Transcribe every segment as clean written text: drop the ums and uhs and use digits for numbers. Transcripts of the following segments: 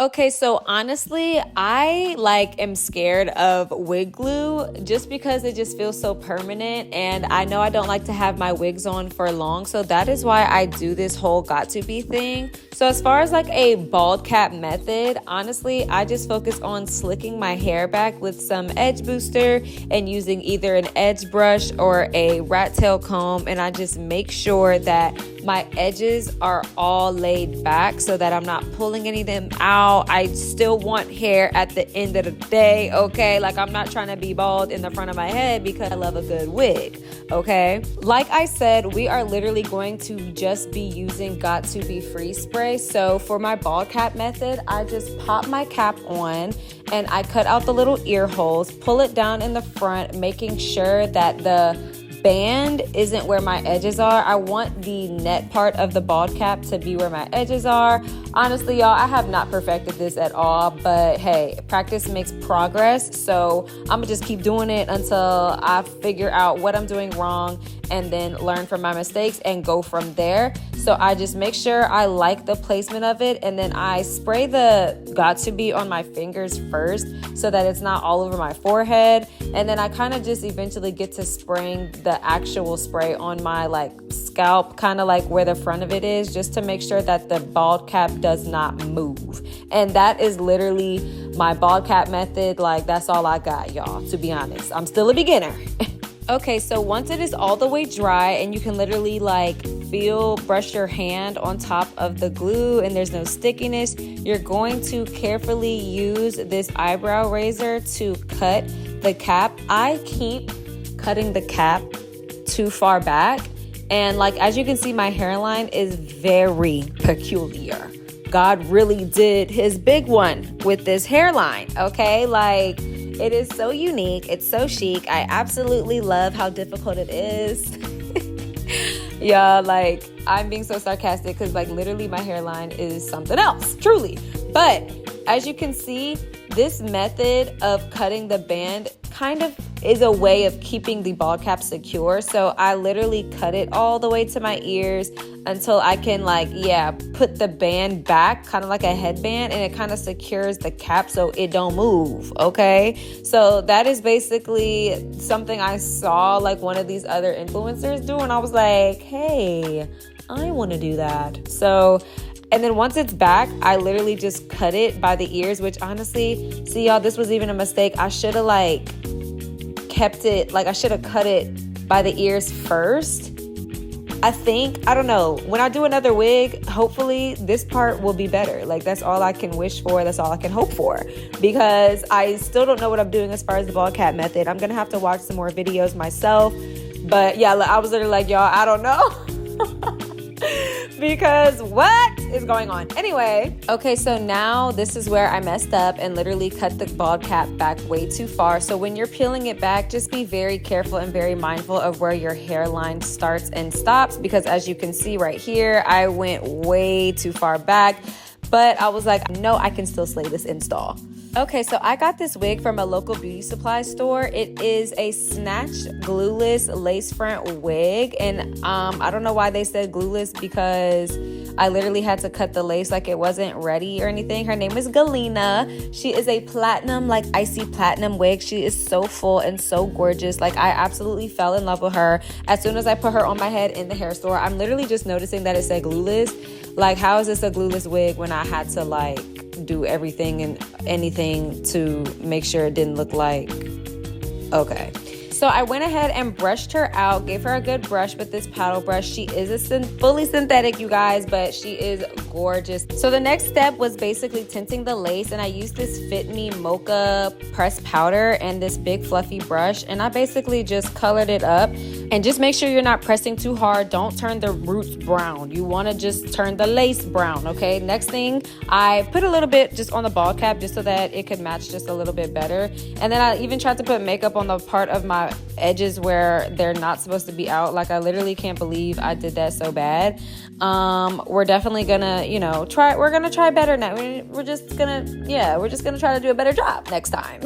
Okay, so honestly, I am scared of wig glue just because it just feels so permanent, and I know I don't like to have my wigs on for long, so that is why I do this whole GOT2B thing. So as far as a bald cap method, honestly, I just focus on slicking my hair back with some edge booster and using either an edge brush or a rat tail comb, and I just make sure that my edges are all laid back so that I'm not pulling any of them out. I still want hair at the end of the day, okay? I'm not trying to be bald in the front of my head because I love a good wig, okay? Like I said, we are literally going to just be using GOT2B free spray. So for my bald cap method, I just pop my cap on and I cut out the little ear holes, pull it down in the front, making sure that the band isn't where my edges are. I want the net part of the bald cap to be where my edges are. Honestly, y'all, I have not perfected this at all, but hey, practice makes progress. So I'm gonna just keep doing it until I figure out what I'm doing wrong and then learn from my mistakes and go from there. So I just make sure I like the placement of it, and then I spray the GOT2B on my fingers first so that it's not all over my forehead. And then I kind of just eventually get to spraying the actual spray on my scalp, kind of where the front of it is, just to make sure that the bald cap does not move. And that is literally my bald cap method. That's all I got, y'all, to be honest. I'm still a beginner. Okay, so once it is all the way dry and you can literally brush your hand on top of the glue and there's no stickiness, you're going to carefully use this eyebrow razor to cut the cap. I keep cutting the cap too far back, and as you can see, my hairline is very peculiar. God really did his big one with this hairline, okay? It is so unique. It's so chic. I absolutely love how difficult it is. Yeah, I'm being so sarcastic because literally my hairline is something else, truly. But as you can see, this method of cutting the band kind of is a way of keeping the bald cap secure. So I literally cut it all the way to my ears until I can put the band back, kind of like a headband, and it kind of secures the cap so it don't move, okay? So that is basically something I saw one of these other influencers do, and I was like, hey, I want to do that. So, and then once it's back, I literally just cut it by the ears, which honestly, see y'all, this was even a mistake. I should have kept it, I should have cut it by the ears first. I don't know. When I do another wig, hopefully this part will be better. That's all I can wish for. That's all I can hope for, because I still don't know what I'm doing as far as the bald cap method. I'm going to have to watch some more videos myself. But yeah, I was literally y'all, I don't know. Because what is going on? Anyway, okay, so now this is where I messed up and literally cut the bald cap back way too far. So when you're peeling it back, just be very careful and very mindful of where your hairline starts and stops, because as you can see right here, I went way too far back. But I was like, no, I can still slay this install. Okay, so I got this wig from a local beauty supply store. It is a snatched glueless lace front wig, and I don't know why they said glueless, because I literally had to cut the lace it wasn't ready or anything. Her name is Galena. She is a platinum, icy platinum wig. She is so full and so gorgeous. I absolutely fell in love with her as soon as I put her on my head in the hair store. I'm literally just noticing that it said glueless. How is this a glueless wig when I had to do everything and anything to make sure it didn't look okay. So I went ahead and brushed her out, gave her a good brush with this paddle brush. She is fully synthetic, you guys, but she is gorgeous. So the next step was basically tinting the lace, and I used this Fit Me Mocha pressed powder and this big fluffy brush, and I basically just colored it up. And just make sure you're not pressing too hard. Don't turn the roots brown. You want to just turn the lace brown, okay? Next thing, I put a little bit just on the bald cap just so that it could match just a little bit better. And then I even tried to put makeup on the part of my edges where they're not supposed to be out. I literally can't believe I did that so bad. We're definitely gonna, we're gonna try better now. We're just gonna try to do a better job next time.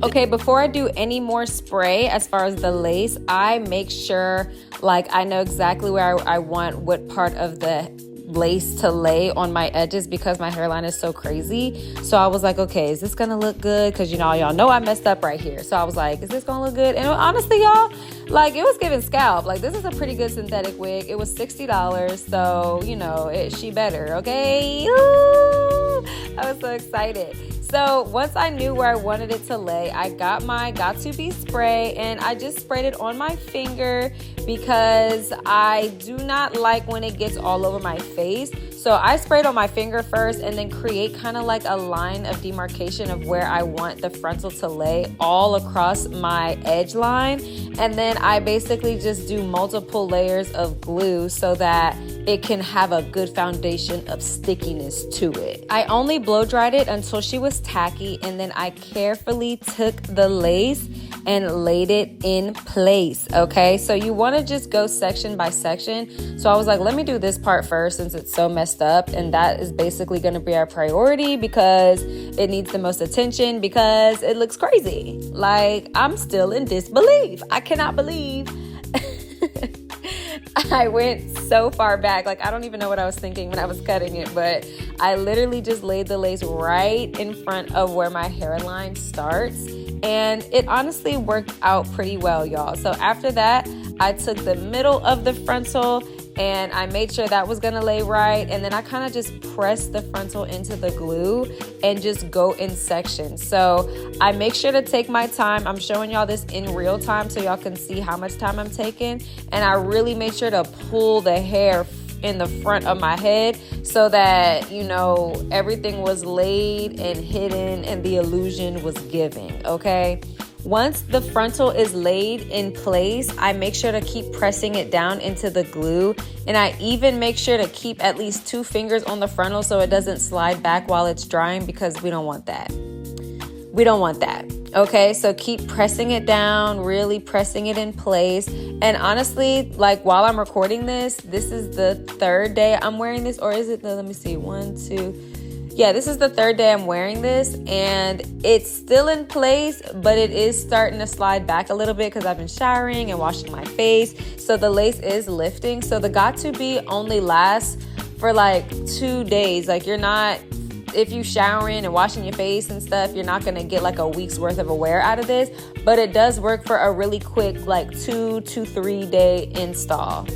Okay, before I do any more spray as far as the lace, I make sure I know exactly where I want what part of the lace to lay on my edges because my hairline is so crazy. So I was like, okay, is this gonna look good? Because y'all know I messed up right here. So I was like, is this gonna look good? And honestly, y'all, like, it was giving scalp. Like, this is a pretty good synthetic wig. It was $60, so she better, okay? Ooh, I was so excited. So once I knew where I wanted it to lay, I got my GOT2B spray and I just sprayed it on my finger because I do not like when it gets all over my face. So I sprayed on my finger first and then create kind of like a line of demarcation of where I want the frontal to lay all across my edge line. And then I basically just do multiple layers of glue so that it can have a good foundation of stickiness to it. I only blow dried it until she was tacky, and then I carefully took the lace and laid it in place, okay? So you want to just go section by section. So I was like, let me do this part first since it's so messed up, and that is basically going to be our priority because it needs the most attention because it looks crazy. Like, I'm still in disbelief. I cannot believe I went so far back. Like, I don't even know what I was thinking when I was cutting it, but I literally just laid the lace right in front of where my hairline starts. And it honestly worked out pretty well, y'all. So after that, I took the middle of the frontal and I made sure that was gonna lay right. And then I kind of just pressed the frontal into the glue and just go in sections. So I make sure to take my time. I'm showing y'all this in real time so y'all can see how much time I'm taking. And I really made sure to pull the hair in the front of my head so that, everything was laid and hidden and the illusion was given, okay? Once the frontal is laid in place, I make sure to keep pressing it down into the glue. And I even make sure to keep at least 2 fingers on the frontal so it doesn't slide back while it's drying because we don't want that. We don't want that. Okay, so keep pressing it down, really pressing it in place. And honestly, like while I'm recording this is the 3rd day I'm wearing this, or is it let me see, 1, 2. Yeah, this is the 3rd day I'm wearing this and it's still in place, but it is starting to slide back a little bit because I've been showering and washing my face. So the lace is lifting. So the GOT2B only lasts for like 2 days. Like if you showering and washing your face and stuff, you're not going to get like a week's worth of a wear out of this, but it does work for a really quick like 2 to 3 day install.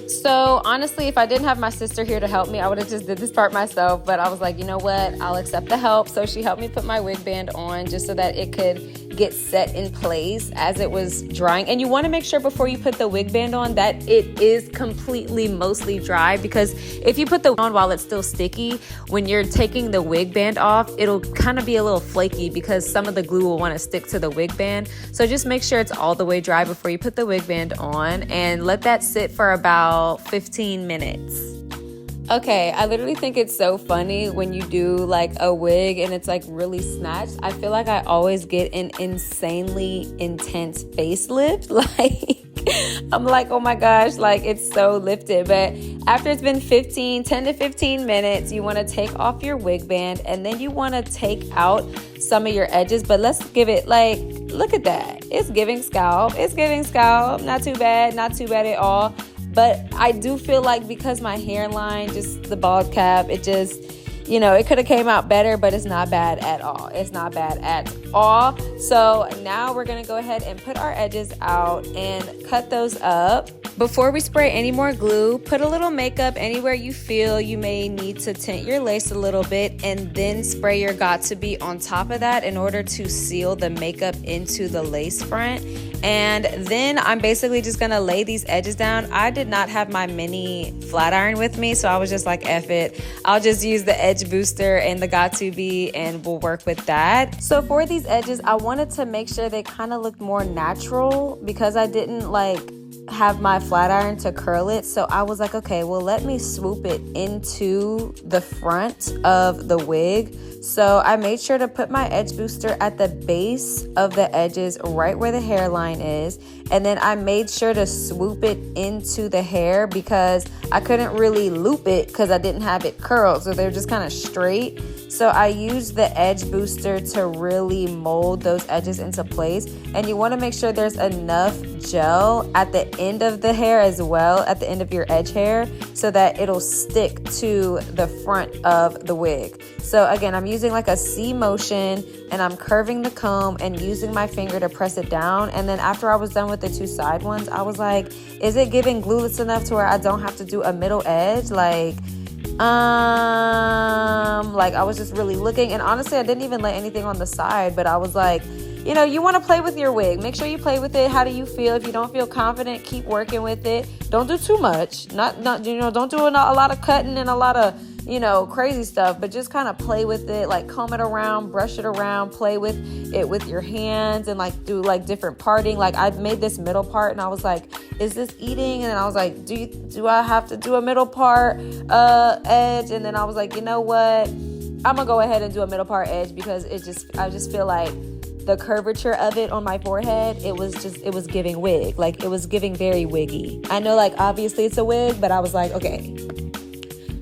So honestly, if I didn't have my sister here to help me, I would have just did this part myself, but I was like, you know what, I'll accept the help. So she helped me put my wig band on just so that it could get set in place as it was drying. And you want to make sure before you put the wig band on that it is completely mostly dry, because if you put the on while it's still sticky, when you're taking the wig band off, it'll kind of be a little flaky because some of the glue will want to stick to the wig band. So just make sure it's all the way dry before you put the wig band on and let that sit for about 15 minutes. Okay, I literally think it's so funny when you do like a wig and it's like really snatched. I feel like I always get an insanely intense facelift. Like, I'm like, oh my gosh, like it's so lifted. But after it's been 10 to 15 minutes, you want to take off your wig band and then you want to take out some of your edges. But let's give it like, look at that. It's giving scalp. It's giving scalp. Not too bad. Not too bad at all. But I do feel like because my hairline, just the bald cap, it just, it could have came out better, but it's not bad at all. It's not bad at all. So now we're going to go ahead and put our edges out and cut those up. Before we spray any more glue, put a little makeup anywhere you feel you may need to tint your lace a little bit, and then spray your GOT2B on top of that in order to seal the makeup into the lace front. And then I'm basically just gonna lay these edges down. I did not have my mini flat iron with me, so I was just like, F it. I'll just use the edge booster and the GOT2B and we'll work with that. So for these edges, I wanted to make sure they kind of looked more natural because I didn't have my flat iron to curl it. So I was like, okay, well, let me swoop it into the front of the wig. So I made sure to put my edge booster at the base of the edges, right where the hairline is. And then I made sure to swoop it into the hair because I couldn't really loop it because I didn't have it curled. So they're just kind of straight. So I used the edge booster to really mold those edges into place. And you want to make sure there's enough gel at the end of the hair as well, at the end of your edge hair, so that it'll stick to the front of the wig. So again, I'm using like a C motion, and I'm curving the comb and using my finger to press it down. And then after I was done with the two side ones, I was like, is it giving glueless enough to where I don't have to do a middle edge? Like I was just really looking, and honestly, I didn't even lay anything on the side, but I was like, you know, you want to play with your wig. Make sure you play with it. How do you feel? If you don't feel confident, keep working with it. Don't do too much. Not don't do a lot of cutting and a lot of, crazy stuff, but just kind of play with it, like comb it around, brush it around, play with it with your hands, and like do like different parting. Like I made this middle part, and I was like, is this eating? And then I was like, do I have to do a middle part edge? And then I was like, you know what? I'm gonna go ahead and do a middle part edge, because I just feel like the curvature of it on my forehead, it was giving wig. Like it was giving very wiggy. I know, like obviously it's a wig, but I was like, okay,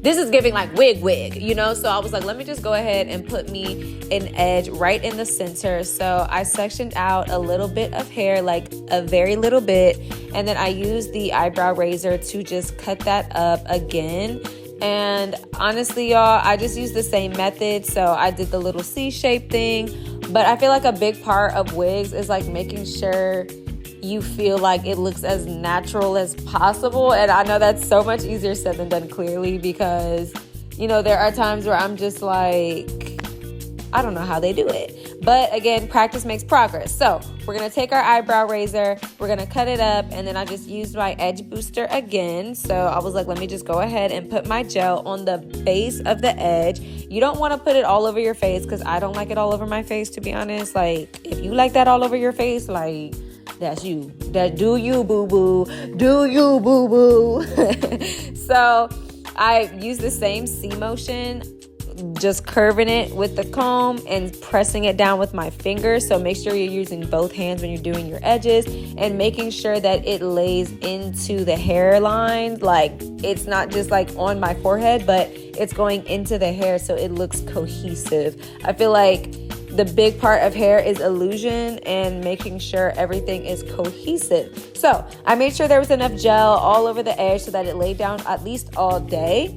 this is giving like wig, so I was like, let me just go ahead and put me an edge right in the center. So I sectioned out a little bit of hair, like a very little bit, and then I used the eyebrow razor to just cut that up again. And honestly, y'all, I just used the same method. So I did the little C-shape thing, but I feel like a big part of wigs is like making sure you feel like it looks as natural as possible. And I know that's so much easier said than done, clearly, because, there are times where I'm just like, I don't know how they do it. But again, practice makes progress. So we're going to take our eyebrow razor, we're going to cut it up, and then I just used my edge booster again. So I was like, let me just go ahead and put my gel on the base of the edge. You don't want to put it all over your face, because I don't like it all over my face, to be honest. Like, if you like that all over your face, like, that's you. Do you, boo-boo. Do you, boo-boo. So I use the same C motion, just curving it with the comb and pressing it down with my fingers. So make sure you're using both hands when you're doing your edges, and making sure that it lays into the hairline. Like it's not just like on my forehead, but it's going into the hair so it looks cohesive. I feel like the big part of hair is illusion and making sure everything is cohesive. So I made sure there was enough gel all over the edge so that it laid down at least all day.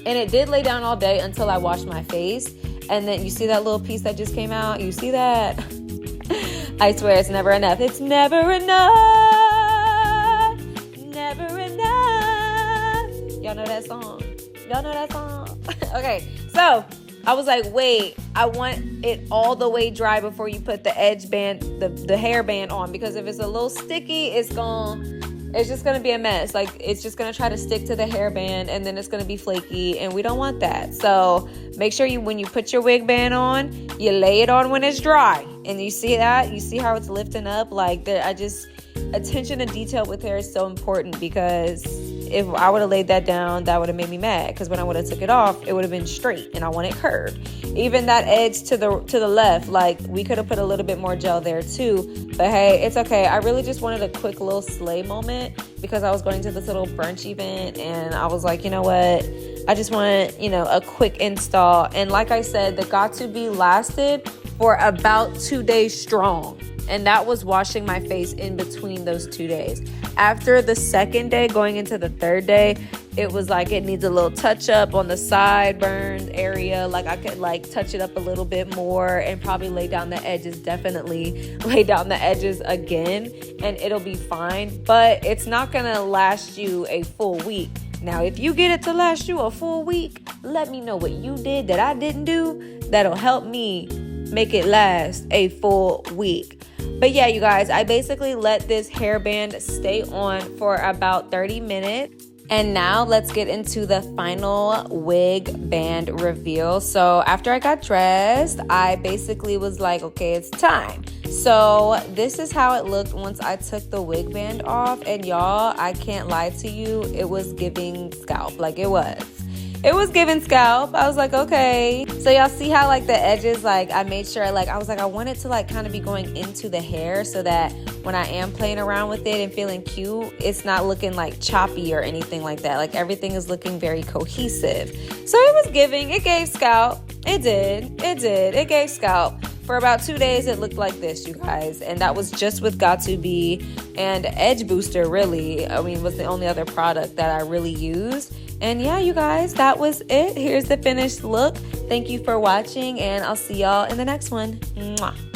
And it did lay down all day until I washed my face. And then you see that little piece that just came out? You see that? I swear it's never enough. It's never enough. Never enough. Y'all know that song? Okay, so I was like, wait, I want it all the way dry before you put the edge band, the hair band on. Because if it's a little sticky, it's just going to be a mess. Like, it's just going to try to stick to the hairband, and then it's going to be flaky, and we don't want that. So make sure when you put your wig band on, you lay it on when it's dry. And you see that? You see how it's lifting up? Like, attention to detail with hair is so important, because if I would have laid that down, that would have made me mad, because when I would have took it off, it would have been straight, and I want it curved. Even that edge to the left, like, we could have put a little bit more gel there too, but hey, it's okay. I really just wanted a quick little slay moment, because I was going to this little brunch event, and I was like, you know what, I just want, a quick install. And like I said, the GOT2B lasted for about 2 days strong. And that was washing my face in between those 2 days. After the second day, going into the third day, it was like it needs a little touch up on the sideburns area. Like I could like touch it up a little bit more and probably lay down the edges. Definitely lay down the edges again, and it'll be fine. But it's not gonna last you a full week. Now, if you get it to last you a full week, let me know what you did that I didn't do. That'll help me make it last a full week. But yeah, you guys, I basically let this hairband stay on for about 30 minutes. And now let's get into the final wig band reveal. So after I got dressed, I basically was like, okay, it's time. So this is how it looked once I took the wig band off. And y'all, I can't lie to you, it was giving scalp. Like it was giving scalp. I was like, okay. So y'all see how like the edges, like I made sure like, I was like, I want it to like kind of be going into the hair so that when I am playing around with it and feeling cute, it's not looking like choppy or anything like that. Like everything is looking very cohesive. So it was giving, it gave scalp. It did. It gave scalp. For about 2 days, it looked like this, you guys. And that was just with GOT2B, and Edge Booster, really, I mean, was the only other product that I really used. And yeah, you guys, that was it. Here's the finished look. Thank you for watching, and I'll see y'all in the next one. Mwah.